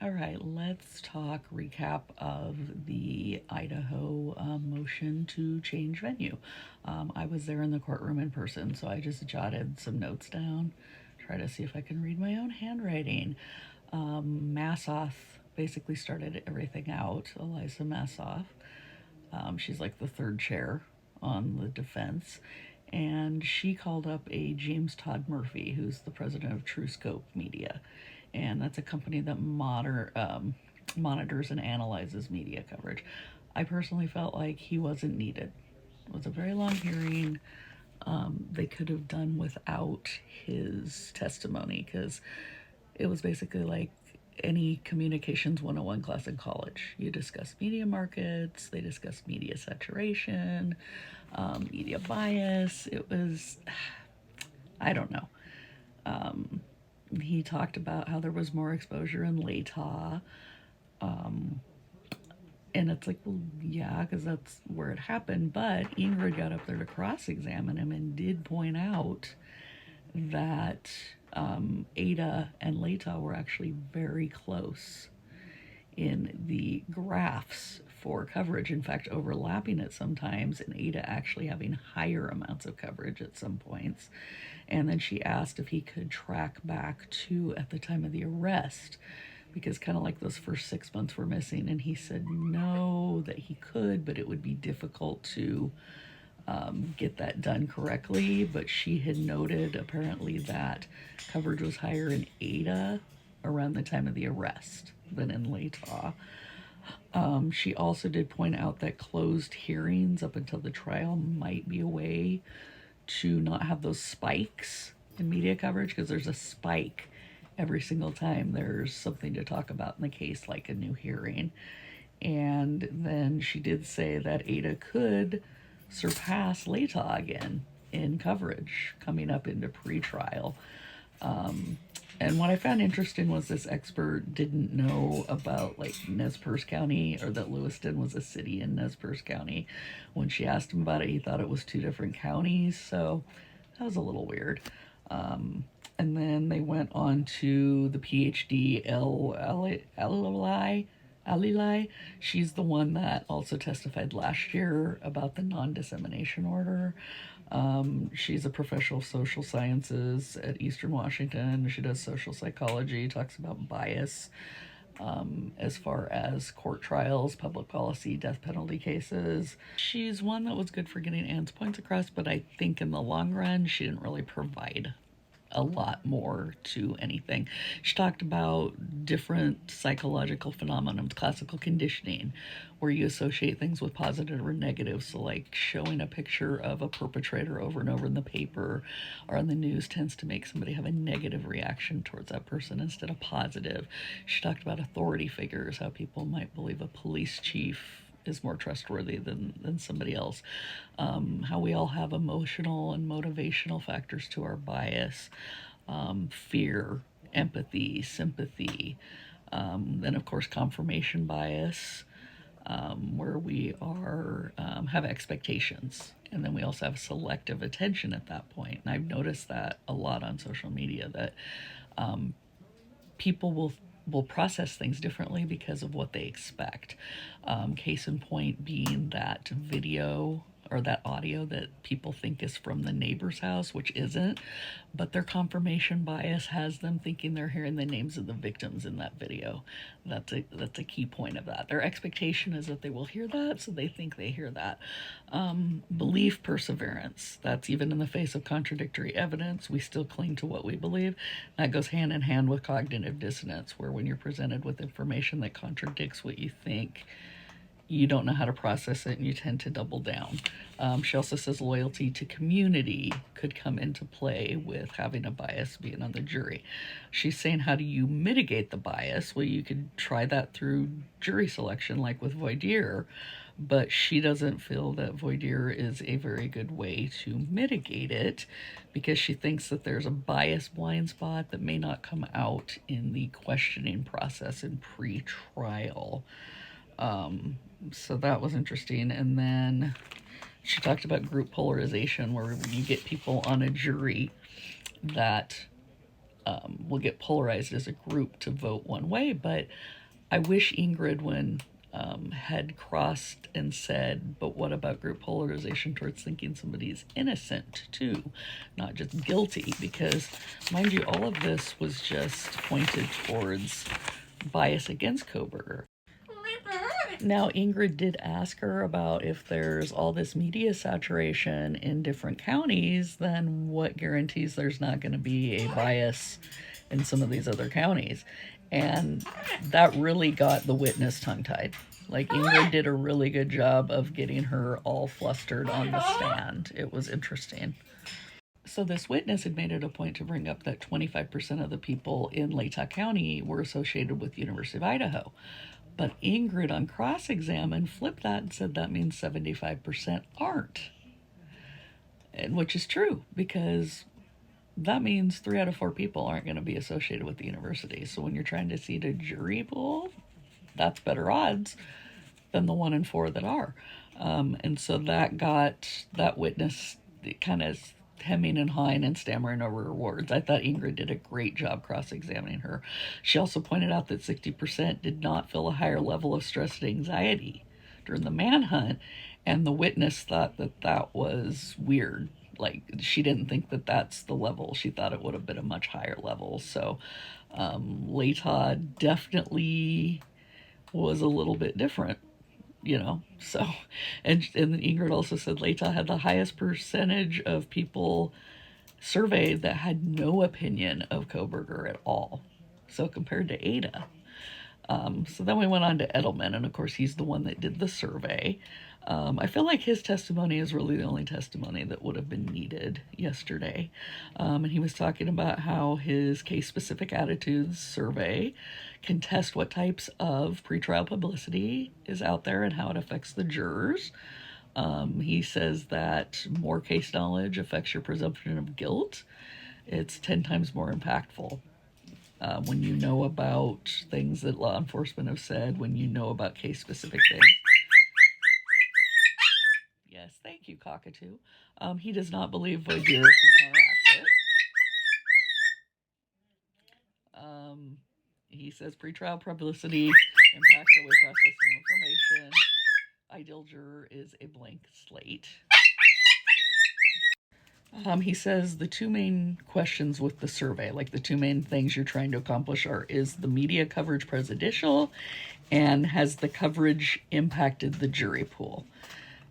All right, let's talk recap of the Idaho motion to change venue. I was there in the courtroom in person, so I just jotted some notes down, try to see if I can read my own handwriting. Massoff basically started everything out, Eliza Massoff. She's like the third chair on the defense. And she called up a James Todd Murphy, who's the president of TrueScope Media. And that's a company that monitors and analyzes media coverage. I personally felt like he wasn't needed. It was a very long hearing. They could have done without his testimony because it was basically like any communications 101 class in college. You discuss media markets, they discuss media saturation, media bias. It was, I don't know. He talked about how there was more exposure in Latah. And it's like, well, yeah, because that's where it happened. But Ingrid got up there to cross-examine him and did point out that Ada and Latah were actually very close in the graphs for coverage. In fact, overlapping it sometimes, and Ada actually having higher amounts of coverage at some points. And then she asked if he could track back to at the time of the arrest, because kind of like those first 6 months were missing. And he said no, that he could, but it would be difficult to get that done correctly. But she had noted apparently that coverage was higher in Ada around the time of the arrest than in Latah. She also did point out that closed hearings up until the trial might be a way to not have those spikes in media coverage, because there's a spike every single time there's something to talk about in the case, like a new hearing. And then she did say that Ada could surpass Latah again in coverage coming up into pretrial. And what I found interesting was this expert didn't know about like Nez Perce County, or that Lewiston was a city in Nez Perce County. When she asked him about it, he thought it was two different counties. So that was a little weird. And then they went on to the PhD, Alilai. She's the one that also testified last year about the non-dissemination order. She's a professor of social sciences at Eastern Washington. She does social psychology, talks about bias as far as court trials, public policy, death penalty cases. She's one that was good for getting Anne's points across, but I think in the long run, she didn't really provide a lot more to anything. She talked about different psychological phenomena, classical conditioning, where you associate things with positive or negative. So like showing a picture of a perpetrator over and over in the paper or on the news tends to make somebody have a negative reaction towards that person instead of positive. She talked about authority figures, how people might believe a police chief is more trustworthy than somebody else. How we all have emotional and motivational factors to our bias, fear, empathy, sympathy, then of course confirmation bias, where we are have expectations, and then we also have selective attention at that point. And I've noticed that a lot on social media, that people will process things differently because of what they expect. Case in point being that video or that audio that people think is from the neighbor's house, which isn't, but their confirmation bias has them thinking they're hearing the names of the victims in that video. That's a key point of that. Their expectation is that they will hear that, so they think they hear that. Belief perseverance. That's even in the face of contradictory evidence, we still cling to what we believe. That goes hand in hand with cognitive dissonance, where when you're presented with information that contradicts what you think, you don't know how to process it and you tend to double down. She also says loyalty to community could come into play with having a bias being on the jury. She's saying, how do you mitigate the bias? Well, you could try that through jury selection, like with voir dire, but she doesn't feel that voir dire is a very good way to mitigate it, because she thinks that there's a bias blind spot that may not come out in the questioning process in pre-trial. So that was interesting. And then she talked about group polarization, where when you get people on a jury that will get polarized as a group to vote one way. But I wish Ingrid, when had crossed and said, but what about group polarization towards thinking somebody's innocent too, not just guilty? Because, mind you, all of this was just pointed towards bias against Kohberger. Now, Ingrid did ask her about if there's all this media saturation in different counties, then what guarantees there's not going to be a bias in some of these other counties? And that really got the witness tongue-tied. Like, Ingrid did a really good job of getting her all flustered on the stand. It was interesting. So this witness had made it a point to bring up that 25% of the people in Latah County were associated with the University of Idaho. But Ingrid on cross-examine flipped that and said that means 75% aren't. And which is true, because that means 3 out of 4 people aren't going to be associated with the university. So when you're trying to seat a jury pool, that's better odds than the 1 in 4 that are. And so that got that witness kind of hemming and hawing and stammering over her words. I thought Ingrid did a great job cross-examining her. She also pointed out that 60% did not feel a higher level of stress and anxiety during the manhunt, and the witness thought that that was weird. Like, she didn't think that that's the level. She thought it would have been a much higher level. So Latah definitely was a little bit different, you know. So, and Ingrid also said Latah had the highest percentage of people surveyed that had no opinion of Kohberger at all. So compared to Ada. So then we went on to Edelman, and of course he's the one that did the survey. I feel like his testimony is really the only testimony that would have been needed yesterday. And he was talking about how his case-specific attitudes survey can test what types of pretrial publicity is out there and how it affects the jurors. He says that more case knowledge affects your presumption of guilt. It's 10 times more impactful. When you know about things that law enforcement have said, when you know about case-specific things. Yes, thank you, Cockatoo. He does not believe voir dire can counteract it. He says pretrial publicity impacts how we process new information. Ideal juror is a blank slate. He says the 2 main questions with the survey, like the 2 main things you're trying to accomplish are, is the media coverage prejudicial, and has the coverage impacted the jury pool?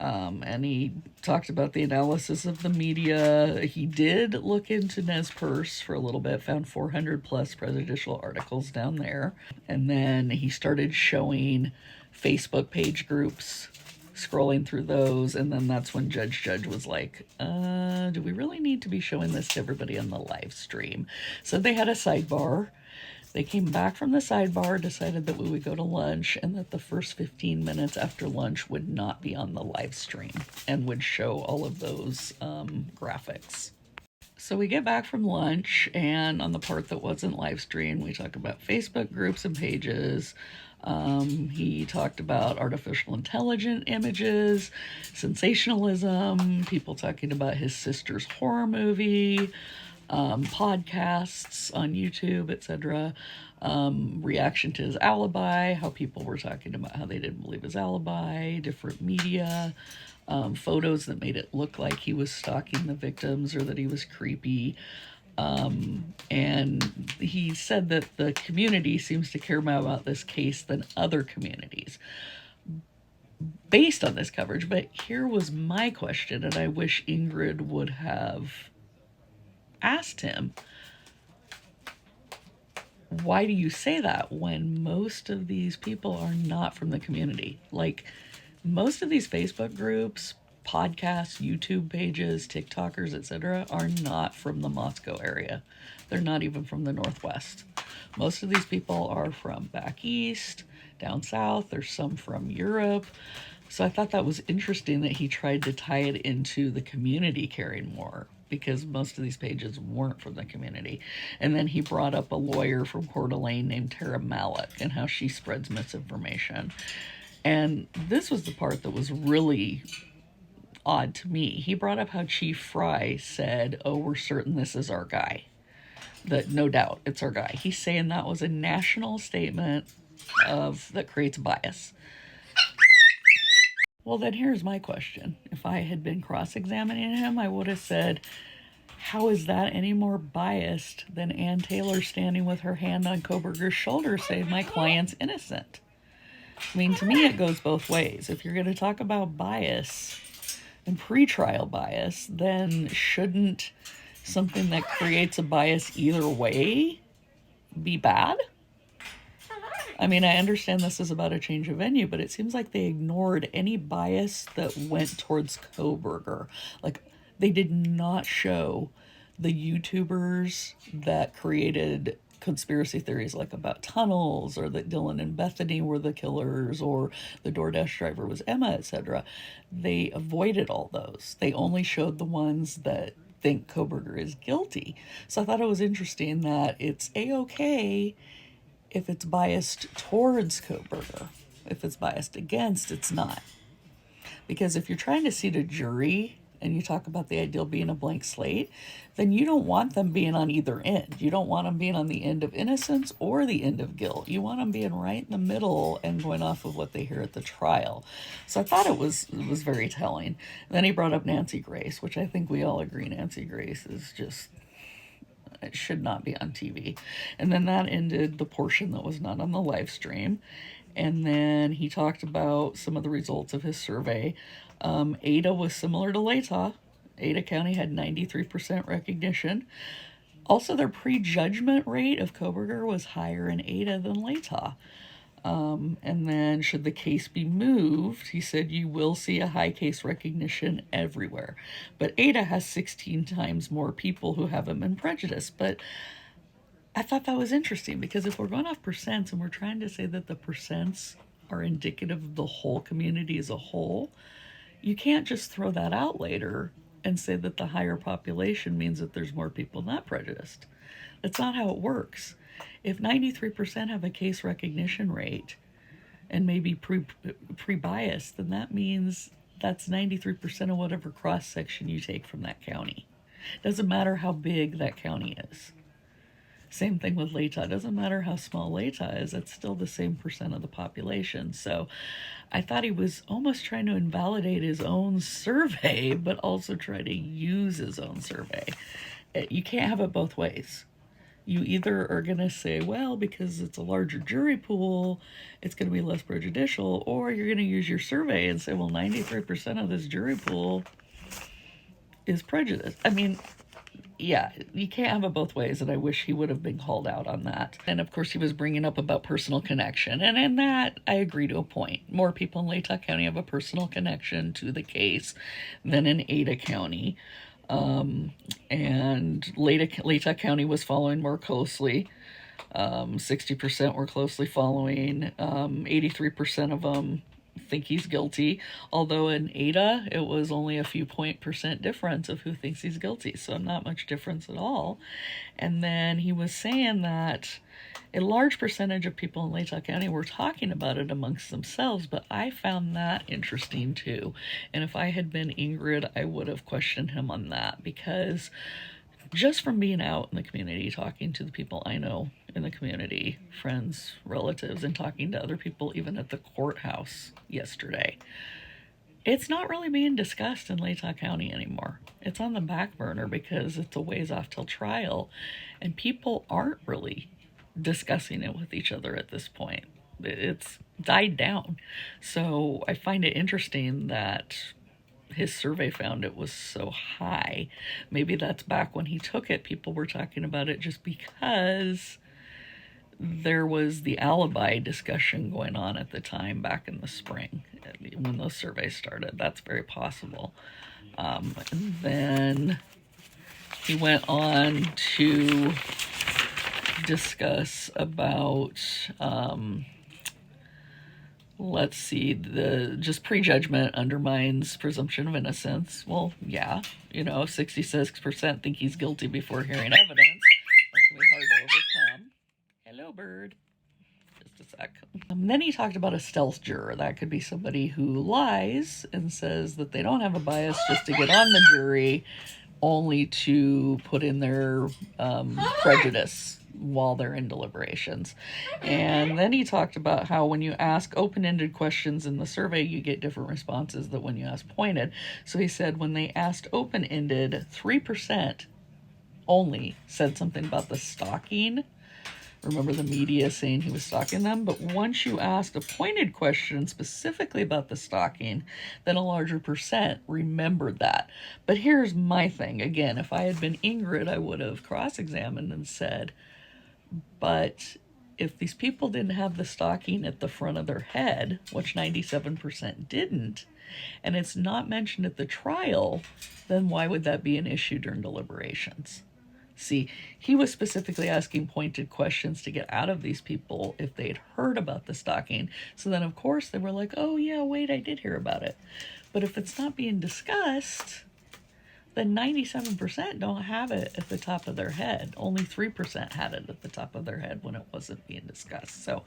And he talked about the analysis of the media. He did look into Nez Perce for a little bit, found 400 plus prejudicial articles down there. And then he started showing Facebook page groups, scrolling through those. And then that's when Judge was like, do we really need to be showing this to everybody on the live stream? So they had a sidebar. They came back from the sidebar, decided that we would go to lunch, and that the first 15 minutes after lunch would not be on the live stream and would show all of those graphics. So we get back from lunch, and on the part that wasn't live streamed, we talk about Facebook groups and pages. He talked about artificial intelligence images, sensationalism, people talking about his sister's horror movie, podcasts on YouTube, etc. Reaction to his alibi, how people were talking about how they didn't believe his alibi, different media, photos that made it look like he was stalking the victims or that he was creepy. And he said that the community seems to care more about this case than other communities based on this coverage. But here was my question, and I wish Ingrid would have asked him, why do you say that when most of these people are not from the community? Like, most of these Facebook groups, podcasts, YouTube pages, TikTokers, etc. are not from the Moscow area. They're not even from the Northwest. Most of these people are from back east, down south. There's some from Europe. So I thought that was interesting that he tried to tie it into the community caring more, because most of these pages weren't from the community. And then he brought up a lawyer from Coeur d'Alene named Tara Malik and how she spreads misinformation. And this was the part that was really odd to me. He brought up how Chief Fry said, oh, we're certain this is our guy. that no doubt it's our guy. He's saying that was a national statement that creates bias. Well, then here's my question. If I had been cross-examining him, I would have said, how is that any more biased than Ann Taylor standing with her hand on Koberger's shoulder saying my client's innocent? I mean, to me, it goes both ways. If you're going to talk about bias and pretrial bias, then shouldn't something that creates a bias either way be bad? I mean, I understand this is about a change of venue, but it seems like they ignored any bias that went towards Koberger. Like, they did not show the YouTubers that created conspiracy theories like about tunnels, or that Dylan and Bethany were the killers, or the DoorDash driver was Emma, etc. They avoided all those. They only showed the ones that think Koberger is guilty. So I thought it was interesting that it's A-okay if it's biased towards Koberger. If it's biased against, it's not. Because if you're trying to seat a jury and you talk about the ideal being a blank slate, then you don't want them being on either end. You don't want them being on the end of innocence or the end of guilt. You want them being right in the middle and going off of what they hear at the trial. So I thought it was very telling. And then he brought up Nancy Grace, which I think we all agree Nancy Grace is just, it should not be on TV. And then that ended the portion that was not on the live stream. And then he talked about some of the results of his survey. Ada was similar to Latah. Ada County had 93% recognition. Also, their prejudgment rate of Koberger was higher in Ada than Latah. And then, should the case be moved, he said you will see a high case recognition everywhere. But Ada has 16 times more people who haven't been prejudiced. But I thought that was interesting, because if we're going off percents and we're trying to say that the percents are indicative of the whole community as a whole, you can't just throw that out later and say that the higher population means that there's more people not prejudiced. That's not how it works. If 93% have a case recognition rate and maybe pre-biased, then that means that's 93% of whatever cross-section you take from that county. Doesn't matter how big that county is. Same thing with Latah. Doesn't matter how small Latah is, it's still the same percent of the population. So I thought he was almost trying to invalidate his own survey, but also try to use his own survey. You can't have it both ways. You either are going to say, well, because it's a larger jury pool, it's going to be less prejudicial, or you're going to use your survey and say, well, 93% of this jury pool is prejudiced. I mean, yeah, you can't have it both ways, and I wish he would have been called out on that. And of course, he was bringing up about personal connection, and in that, I agree to a point. More people in Latah County have a personal connection to the case than in Ada County. And Latah County was following more closely. 60% were closely following. 83% of them think he's guilty, although in Ada it was only a few % difference of who thinks he's guilty, so not much difference at all. And then he was saying that a large percentage of people in Latah County were talking about it amongst themselves, but I found that interesting too. And if I had been Ingrid, I would have questioned him on that, because just from being out in the community, talking to the people I know in the community, friends, relatives, and talking to other people even at the courthouse yesterday, it's not really being discussed in Latah County anymore. It's on the back burner because it's a ways off till trial, and people aren't really discussing it with each other at this point. It's died down. So I find it interesting that his survey found it was so high. Maybe that's back when he took it, people were talking about it just because there was the alibi discussion going on at the time back in the spring when those surveys started. That's very possible. And then he went on to discuss about let's see, the just prejudgment undermines presumption of innocence. Well, yeah, 66% think he's guilty before hearing evidence. That's gonna be hard to overcome. Hello, bird. Just a sec. Then he talked about a stealth juror. That could be somebody who lies and says that they don't have a bias just to get on the jury, only to put in their prejudice while they're in deliberations. And then he talked about how when you ask open-ended questions in the survey, you get different responses than when you ask pointed. So he said when they asked open-ended, 3% only said something about the stalking. Remember the media saying he was stalking them? But once you asked a pointed question specifically about the stalking, then a larger percent remembered that. But here's my thing. Again, if I had been Ingrid, I would have cross-examined and said, but if these people didn't have the stalking at the front of their head, which 97% didn't, and it's not mentioned at the trial, then why would that be an issue during deliberations? See, he was specifically asking pointed questions to get out of these people if they'd heard about the stalking. So then, of course, they were like, oh, yeah, wait, I did hear about it. But if it's not being discussed, then 97% don't have it at the top of their head. Only 3% had it at the top of their head when it wasn't being discussed. So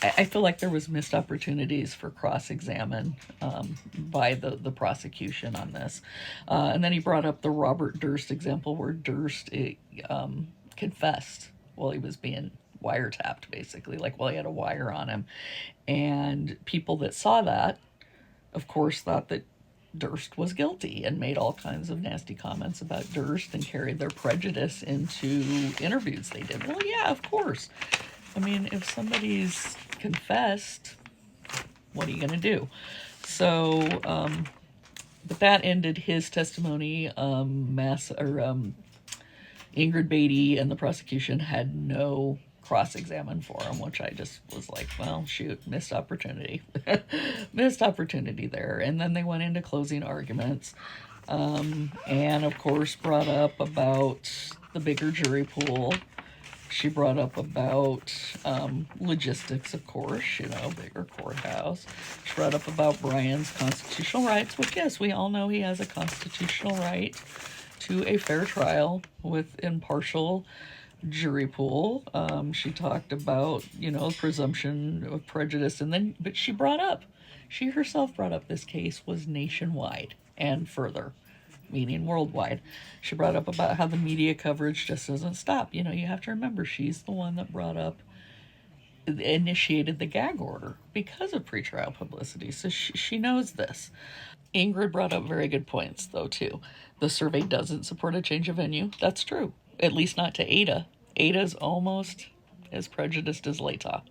I feel like there was missed opportunities for cross-examine by the prosecution on this. And then he brought up the Robert Durst example where Durst confessed while he was being wiretapped, basically, like while he had a wire on him. And people that saw that, of course, thought that Durst was guilty and made all kinds of nasty comments about Durst and carried their prejudice into interviews they did. Well, yeah, of course. I mean, if somebody's confessed, what are you going to do? So, but that ended his testimony. Ingrid Beatty and the prosecution had no cross-examine for him, which I just was like, well, shoot, missed opportunity. Missed opportunity there. And then they went into closing arguments, and of course brought up about the bigger jury pool. She brought up about logistics, of course, bigger courthouse. She brought up about Brian's constitutional rights, which, yes, we all know he has a constitutional right to a fair trial with impartial jury pool. She talked about, presumption of prejudice, but she herself brought up this case was nationwide and further, meaning worldwide. She brought up about how the media coverage just doesn't stop. You have to remember she's the one that initiated the gag order because of pretrial publicity, so she knows this. Ingrid brought up very good points, though, too. The survey doesn't support a change of venue. That's true. At least not to Ada. Ada's almost as prejudiced as Latah.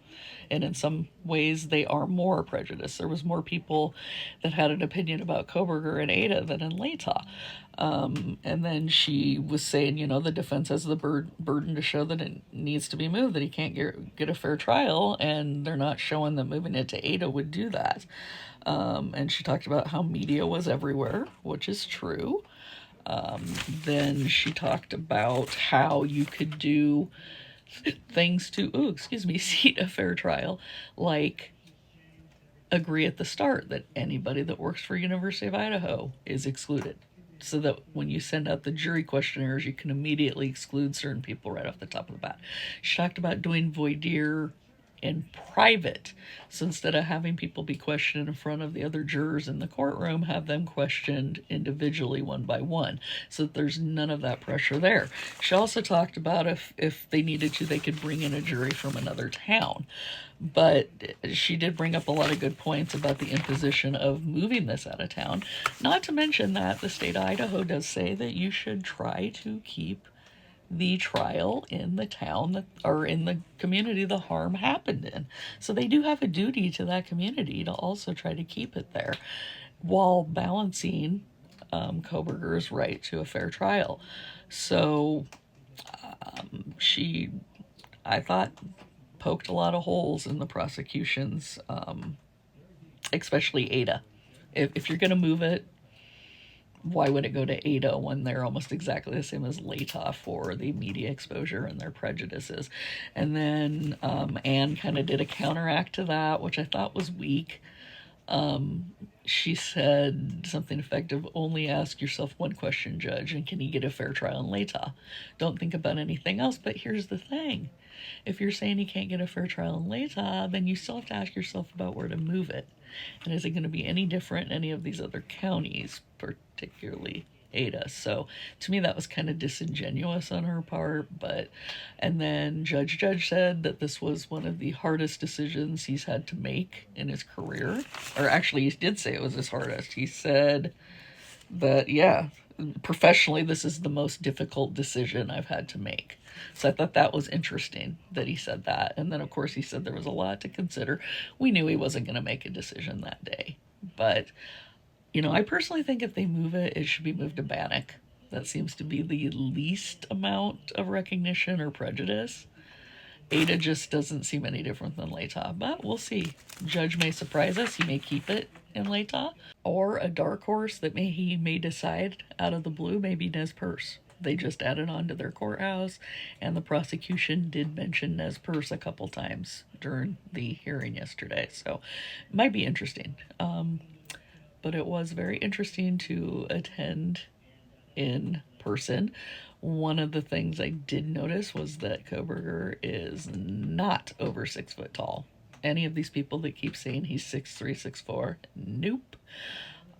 And in some ways, they are more prejudiced. There was more people that had an opinion about Koberger and Ada than in Latah. And then she was saying, the defense has the burden to show that it needs to be moved, that he can't get a fair trial, and they're not showing that moving it to Ada would do that. And she talked about how media was everywhere, which is true. Then she talked about how you could do things to, seat a fair trial, like agree at the start that anybody that works for University of Idaho is excluded, so that when you send out the jury questionnaires, you can immediately exclude certain people right off the top of the bat. She talked about doing voir dire in private. So instead of having people be questioned in front of the other jurors in the courtroom, have them questioned individually one by one, so that there's none of that pressure there. She also talked about if they needed to, they could bring in a jury from another town. But she did bring up a lot of good points about the imposition of moving this out of town. Not to mention that the state of Idaho does say that you should try to keep the trial in the town or in the community the harm happened in. So they do have a duty to that community to also try to keep it there while balancing Koberger's right to a fair trial. So I thought, poked a lot of holes in the prosecution's, especially Ada. If you're going to move it, why would it go to Ada when they're almost exactly the same as Latah for the media exposure and their prejudices? And then Anne kind of did a counteract to that, which I thought was weak. She said something effective, only ask yourself one question, Judge, and can you get a fair trial in Latah? Don't think about anything else. But here's the thing. If you're saying you can't get a fair trial in Latah, then you still have to ask yourself about where to move it. And is it going to be any different in any of these other counties, particularly Ada. So to me, that was kind of disingenuous on her part. And then Judge said that this was one of the hardest decisions he's had to make in his career. Or actually, he did say it was his hardest. He said that, yeah, professionally, this is the most difficult decision I've had to make. So I thought that was interesting that he said that. And then, of course, he said there was a lot to consider. We knew he wasn't going to make a decision that day. But, I personally think if they move it, it should be moved to Bannock. That seems to be the least amount of recognition or prejudice. Ada just doesn't seem any different than Latah, but we'll see. Judge may surprise us. He may keep it in Latah. Or a dark horse that he may decide out of the blue, maybe Nez Perce. They just added on to their courthouse, and the prosecution did mention Nez Perce a couple times during the hearing yesterday, so it might be interesting. But it was very interesting to attend in person. One of the things I did notice was that Kohberger is not over 6 foot tall. Any of these people that keep saying he's 6'3", 6'4", nope.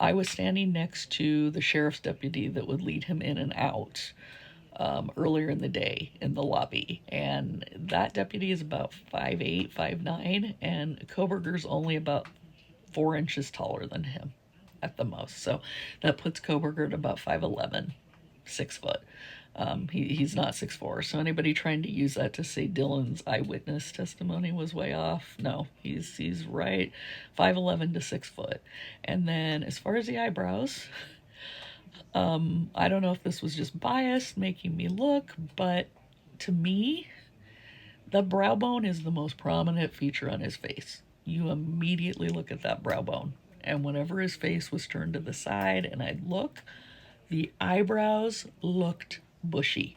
I was standing next to the sheriff's deputy that would lead him in and out earlier in the day in the lobby. And that deputy is about 5'8", 5'9", and Kohberger's only about 4 inches taller than him at the most. So that puts Kohberger at about 5'11", 6 foot. He's not 6'4", so anybody trying to use that to say Dylan's eyewitness testimony was way off, no, he's right, 5'11" to 6 foot. And then as far as the eyebrows, I don't know if this was just bias making me look, but to me, the brow bone is the most prominent feature on his face. You immediately look at that brow bone, and whenever his face was turned to the side and I'd look, the eyebrows looked bushy.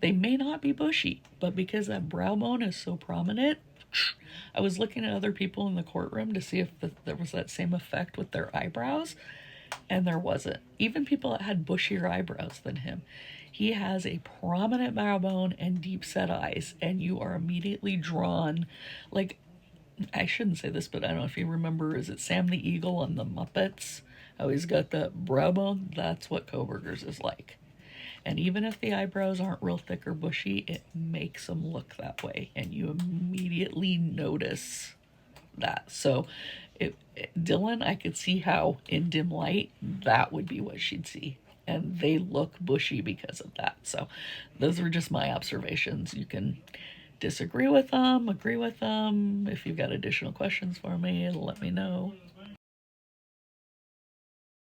They may not be bushy, but because that brow bone is so prominent, I was looking at other people in the courtroom to see if there was that same effect with their eyebrows, and there wasn't. Even people that had bushier eyebrows than him. He has a prominent brow bone and deep set eyes, and you are immediately drawn. Like, I shouldn't say this, but I don't know if you remember, is it Sam the Eagle on the Muppets? How he's got that brow bone? That's what Kohberger's is like. And even if the eyebrows aren't real thick or bushy, it makes them look that way. And you immediately notice that. So Dylan, I could see how in dim light, that would be what she'd see. And they look bushy because of that. So those were just my observations. You can disagree with them, agree with them. If you've got additional questions for me, let me know.